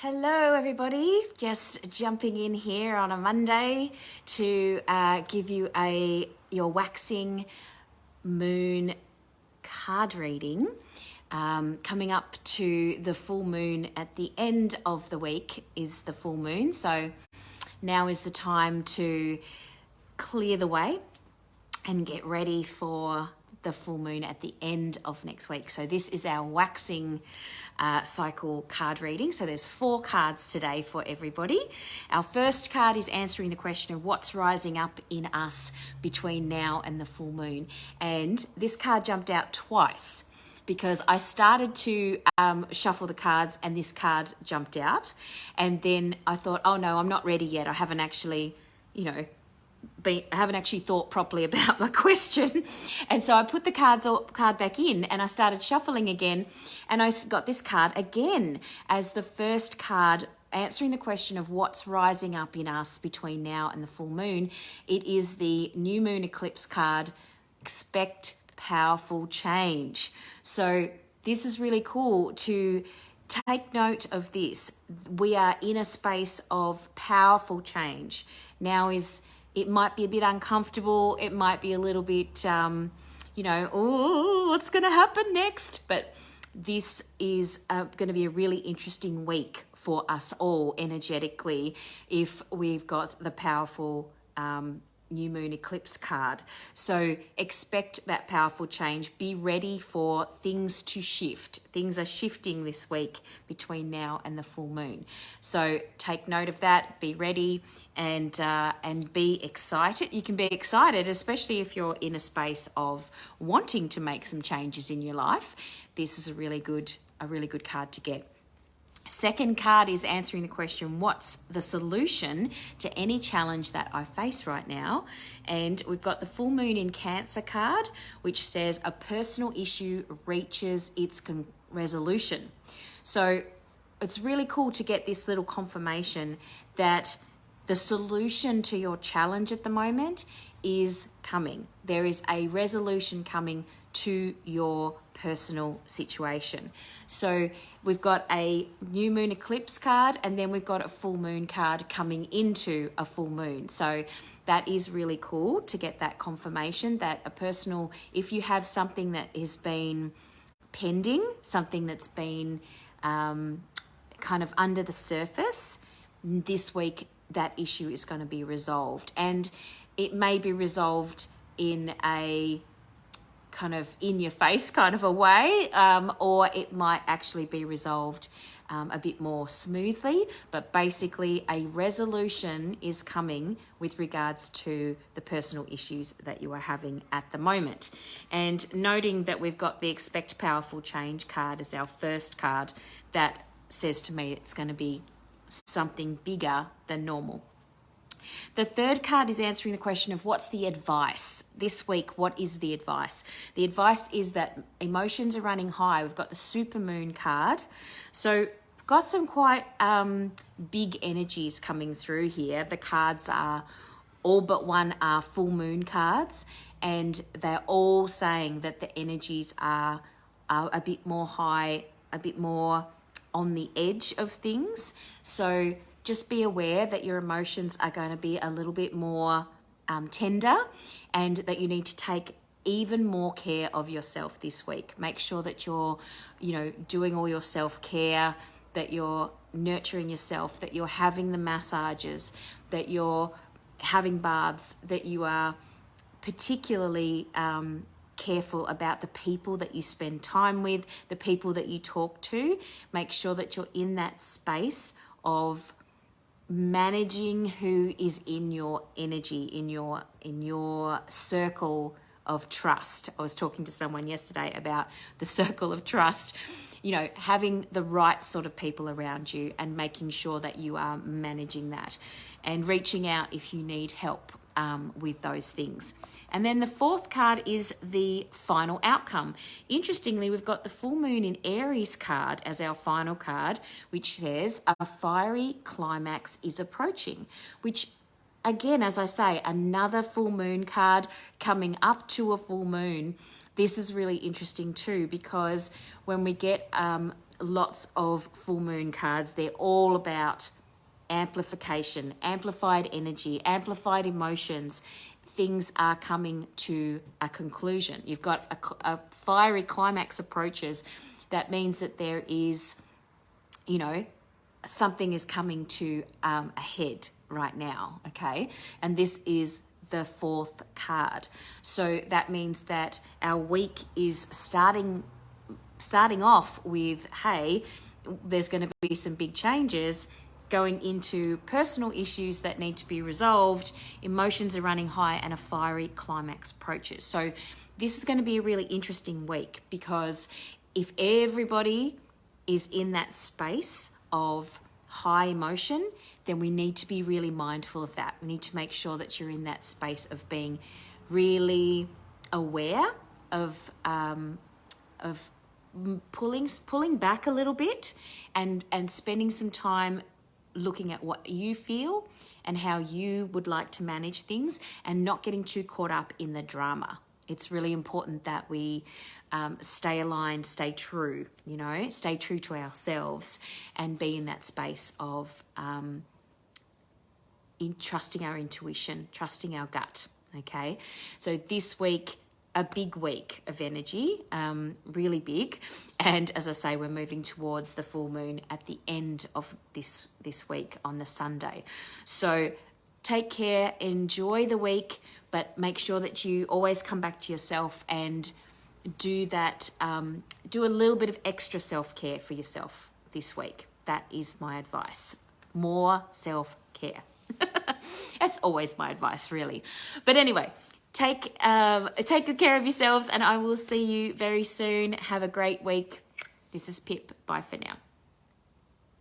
Hello everybody, just jumping in here on a Monday to give you your waxing moon card reading. Coming up to the full moon at the end of the week is the full moon, so now is the time to clear the way and get ready for the full moon at the end of next week. So this is our waxing cycle card reading. So there's 4 cards today for everybody. Our first card is answering the question of what's rising up in us between now and the full moon. And this card jumped out twice because I started to shuffle the cards and this card jumped out. And then I thought, oh no, I'm not ready yet. I haven't actually, I haven't actually thought properly about my question. And so I put the card back in and I started shuffling again. And I got this card again as the first card answering the question of what's rising up in us between now and the full moon. It is the new moon eclipse card, expect powerful change. So this is really cool to take note of this. We are in a space of powerful change. It might be a bit uncomfortable. It might be a little bit, oh, what's going to happen next? But this is going to be a really interesting week for us all energetically if we've got the powerful new moon eclipse card. So expect that powerful change. Be ready for things to shift. Things are shifting this week between now and the full moon. So take note of that. Be ready and be excited. You can be excited, especially if you're in a space of wanting to make some changes in your life. This is a really good card to get. Second card is answering the question, what's the solution to any challenge that I face right now? And we've got the full moon in Cancer card, which says a personal issue reaches its resolution. So it's really cool to get this little confirmation that the solution to your challenge at the moment is coming. There is a resolution coming to your personal situation. So we've got a new moon eclipse card and then we've got a full moon card coming into a full moon. So that is really cool to get that confirmation that if you have something that has been pending, something that's been kind of under the surface, this week that issue is going to be resolved. And it may be resolved in a kind of in your face kind of a way, or it might actually be resolved a bit more smoothly, but basically a resolution is coming with regards to the personal issues that you are having at the moment. And noting that we've got the expect powerful change card as our first card, that says to me it's going to be something bigger than normal. The third card is answering the question of what's the advice this week. What is the advice? The advice is that emotions are running high. We've got the super moon card. So we've got some quite big energies coming through here. The cards are all but one are full moon cards, and they're all saying that the energies are a bit more high, a bit more on the edge of things. So just be aware that your emotions are going to be a little bit more tender, and that you need to take even more care of yourself this week. Make sure that you're, doing all your self-care, that you're nurturing yourself, that you're having the massages, that you're having baths, that you are particularly careful about the people that you spend time with, the people that you talk to. Make sure that you're in that space of managing who is in your energy, in your circle of trust. I was talking to someone yesterday about the circle of trust, having the right sort of people around you and making sure that you are managing that and reaching out if you need help with those things. And then the fourth card is the final outcome. Interestingly, we've got the full moon in Aries card as our final card, which says a fiery climax is approaching, which again, as I say, another full moon card coming up to a full moon. This is really interesting too, because when we get lots of full moon cards. They're all about amplification, amplified energy, amplified emotions. Things are coming to a conclusion. You've got a fiery climax approaches. That means that there is, you know, something is coming to a head right now, okay? And this is the fourth card. So that means that our week is starting off with, hey, there's going to be some big changes going into personal issues that need to be resolved, emotions are running high, and a fiery climax approaches. So this is going to be a really interesting week, because if everybody is in that space of high emotion, then we need to be really mindful of that. We need to make sure that you're in that space of being really aware of pulling back a little bit and spending some time looking at what you feel and how you would like to manage things, and not getting too caught up in the drama. It's really important that we stay aligned, stay true, you know, stay true to ourselves, and be in that space of trusting our intuition, trusting our gut, okay? So this week, a big week of energy, really big. And as I say, we're moving towards the full moon at the end of this week on the Sunday. So take care, enjoy the week, but make sure that you always come back to yourself and do that, do a little bit of extra self-care for yourself this week. That is my advice. More self-care. That's always my advice, really. But anyway, take good care of yourselves, and I will see you very soon. Have a great week. This is Pip. Bye for now.